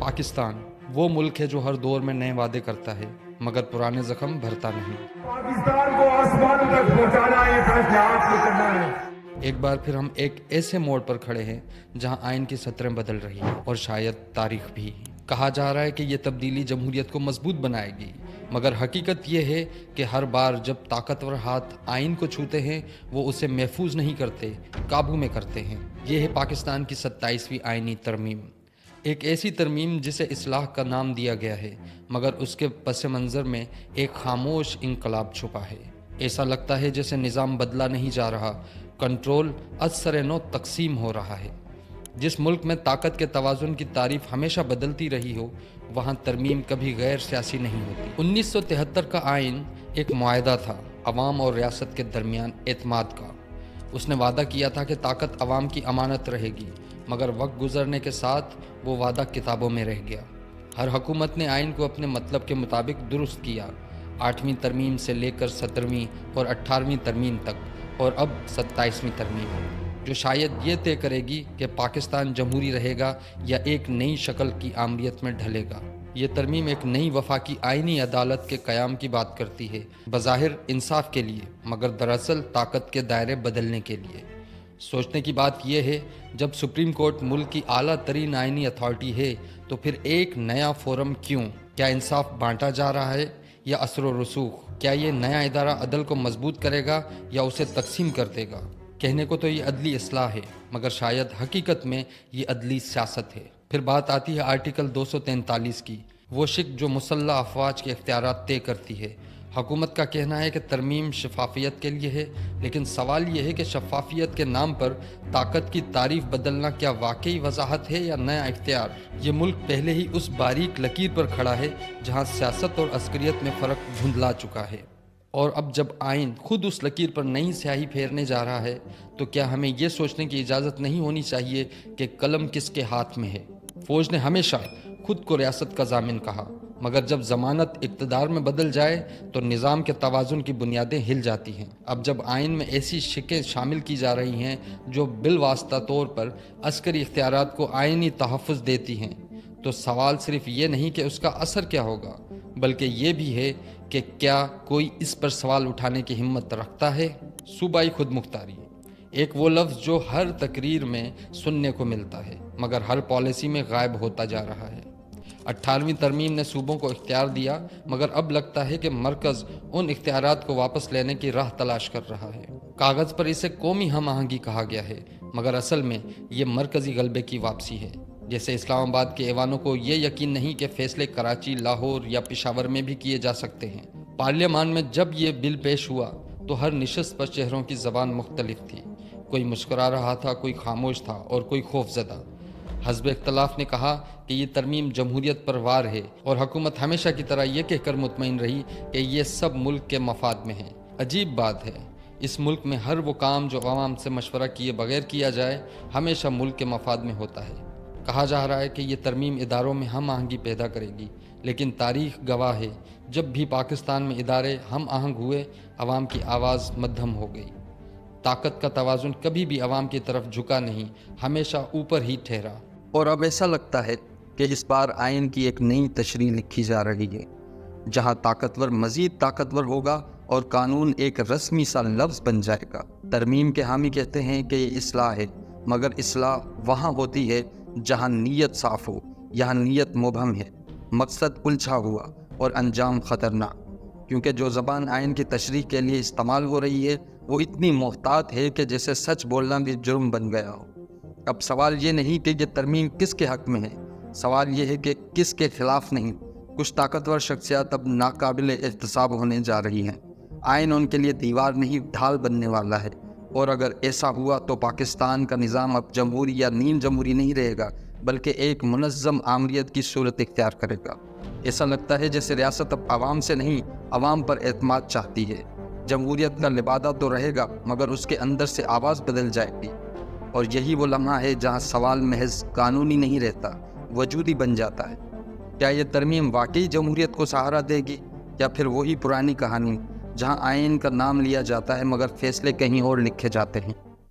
پاکستان وہ ملک ہے جو ہر دور میں نئے وعدے کرتا ہے مگر پرانے زخم بھرتا نہیں۔ پاکستان کو آسمانوں تک پہنچانا یہ فیصلہ آپ نے کرنا ہے۔ ایک بار پھر ہم ایک ایسے موڑ پر کھڑے ہیں جہاں آئین کی سطریں بدل رہی ہیں اور شاید تاریخ بھی۔ کہا جا رہا ہے کہ یہ تبدیلی جمہوریت کو مضبوط بنائے گی، مگر حقیقت یہ ہے کہ ہر بار جب طاقتور ہاتھ آئین کو چھوتے ہیں وہ اسے محفوظ نہیں کرتے، قابو میں کرتے ہیں۔ یہ ہے پاکستان کی 27ویں آئینی ترمیم، ایک ایسی ترمیم جسے اصلاح کا نام دیا گیا ہے مگر اس کے پس منظر میں ایک خاموش انقلاب چھپا ہے۔ ایسا لگتا ہے جیسے نظام بدلا نہیں جا رہا، کنٹرول از سر نو تقسیم ہو رہا ہے۔ جس ملک میں طاقت کے توازن کی تعریف ہمیشہ بدلتی رہی ہو وہاں ترمیم کبھی غیر سیاسی نہیں ہوتی۔ 1973 کا آئین ایک معاہدہ تھا، عوام اور ریاست کے درمیان اعتماد کا۔ اس نے وعدہ کیا تھا کہ طاقت عوام کی امانت رہے گی، مگر وقت گزرنے کے ساتھ وہ وعدہ کتابوں میں رہ گیا۔ ہر حکومت نے آئین کو اپنے مطلب کے مطابق درست کیا، 8ویں ترمیم سے لے کر 17ویں اور 18ویں ترمیم تک، اور اب 27ویں ترمیم، جو شاید یہ طے کرے گی کہ پاکستان جمہوری رہے گا یا ایک نئی شکل کی آمریت میں ڈھلے گا۔ یہ ترمیم ایک نئی وفاقی آئینی عدالت کے قیام کی بات کرتی ہے، بظاہر انصاف کے لیے مگر دراصل طاقت کے دائرے بدلنے کے لیے۔ سوچنے کی بات یہ ہے، جب سپریم کورٹ ملک کی اعلیٰ ترین آئینی اتھارٹی ہے تو پھر ایک نیا فورم کیوں؟ کیا انصاف بانٹا جا رہا ہے یا اثر و رسوخ؟ کیا یہ نیا ادارہ عدل کو مضبوط کرے گا یا اسے تقسیم کر دے گا؟ کہنے کو تو یہ عدلی اصلاح ہے مگر شاید حقیقت میں یہ عدلی سیاست ہے۔ پھر بات آتی ہے آرٹیکل 243 کی، وہ شق جو مسلح افواج کے اختیارات طے کرتی ہے۔ حکومت کا کہنا ہے کہ ترمیم شفافیت کے لیے ہے، لیکن سوال یہ ہے کہ شفافیت کے نام پر طاقت کی تعریف بدلنا کیا واقعی وضاحت ہے یا نیا اختیار؟ یہ ملک پہلے ہی اس باریک لکیر پر کھڑا ہے جہاں سیاست اور عسکریت میں فرق دھندلا چکا ہے، اور اب جب آئین خود اس لکیر پر نئی سیاہی پھیرنے جا رہا ہے تو کیا ہمیں یہ سوچنے کی اجازت نہیں ہونی چاہیے کہ قلم کس کے ہاتھ میں ہے؟ فوج نے ہمیشہ خود کو ریاست کا ضامن کہا، مگر جب ضمانت اقتدار میں بدل جائے تو نظام کے توازن کی بنیادیں ہل جاتی ہیں۔ اب جب آئین میں ایسی شقیں شامل کی جا رہی ہیں جو بالواسطہ طور پر عسکری اختیارات کو آئینی تحفظ دیتی ہیں، تو سوال صرف یہ نہیں کہ اس کا اثر کیا ہوگا، بلکہ یہ بھی ہے کہ کیا کوئی اس پر سوال اٹھانے کی ہمت رکھتا ہے؟ صوبائی خود مختاری، ایک وہ لفظ جو ہر تقریر میں سننے کو ملتا ہے مگر ہر پالیسی میں غائب ہوتا جا رہا ہے۔ 18ویں ترمیم نے صوبوں کو اختیار دیا مگر اب لگتا ہے کہ مرکز ان اختیارات کو واپس لینے کی راہ تلاش کر رہا ہے۔ کاغذ پر اسے قومی ہم آہنگی کہا گیا ہے مگر اصل میں یہ مرکزی غلبے کی واپسی ہے۔ جیسے اسلام آباد کے ایوانوں کو یہ یقین نہیں کہ فیصلے کراچی، لاہور یا پشاور میں بھی کیے جا سکتے ہیں۔ پارلیمان میں جب یہ بل پیش ہوا تو ہر نشست پر چہروں کی زبان مختلف تھی، کوئی مسکرا رہا تھا، کوئی خاموش تھا اور کوئی خوف زدہ۔ حزب اختلاف نے کہا کہ یہ ترمیم جمہوریت پر وار ہے اور حکومت ہمیشہ کی طرح یہ کہہ کر مطمئن رہی کہ یہ سب ملک کے مفاد میں ہے۔ عجیب بات ہے، اس ملک میں ہر وہ کام جو عوام سے مشورہ کیے بغیر کیا جائے ہمیشہ ملک کے مفاد میں ہوتا ہے۔ کہا جا رہا ہے کہ یہ ترمیم اداروں میں ہم آہنگی پیدا کرے گی، لیکن تاریخ گواہ ہے جب بھی پاکستان میں ادارے ہم آہنگ ہوئے عوام کی آواز مدھم ہو گئی۔ طاقت کا توازن کبھی بھی عوام کی طرف جھکا نہیں، ہمیشہ اوپر ہی ٹھہرا۔ اور اب ایسا لگتا ہے کہ اس بار آئین کی ایک نئی تشریح لکھی جا رہی ہے، جہاں طاقتور مزید طاقتور ہوگا اور قانون ایک رسمی سا لفظ بن جائے گا۔ ترمیم کے حامی کہتے ہیں کہ یہ اصلاح ہے، مگر اصلاح وہاں ہوتی ہے جہاں نیت صاف ہو، یہاں نیت مبہم ہے، مقصد الجھا ہوا اور انجام خطرناک، کیونکہ جو زبان آئین کی تشریح کے لیے استعمال ہو رہی ہے وہ اتنی محتاط ہے کہ جیسے سچ بولنا بھی جرم بن گیا ہو۔ اب سوال یہ نہیں کہ یہ ترمیم کس کے حق میں ہے، سوال یہ ہے کہ کس کے خلاف نہیں۔ کچھ طاقتور شخصیات اب ناقابل احتساب ہونے جا رہی ہیں۔ آئین ان کے لیے دیوار نہیں، ڈھال بننے والا ہے، اور اگر ایسا ہوا تو پاکستان کا نظام اب جمہوری یا نیم جمہوری نہیں رہے گا بلکہ ایک منظم آمریت کی صورت اختیار کرے گا۔ ایسا لگتا ہے جیسے ریاست اب عوام سے نہیں، عوام پر اعتماد چاہتی ہے۔ جمہوریت کا لبادہ تو رہے گا مگر اس کے اندر سے آواز بدل جائے گی، اور یہی وہ لمحہ ہے جہاں سوال محض قانونی نہیں رہتا، وجودی بن جاتا ہے۔ کیا یہ ترمیم واقعی جمہوریت کو سہارا دے گی یا پھر وہی پرانی کہانی جہاں آئین کا نام لیا جاتا ہے مگر فیصلے کہیں اور لکھے جاتے ہیں؟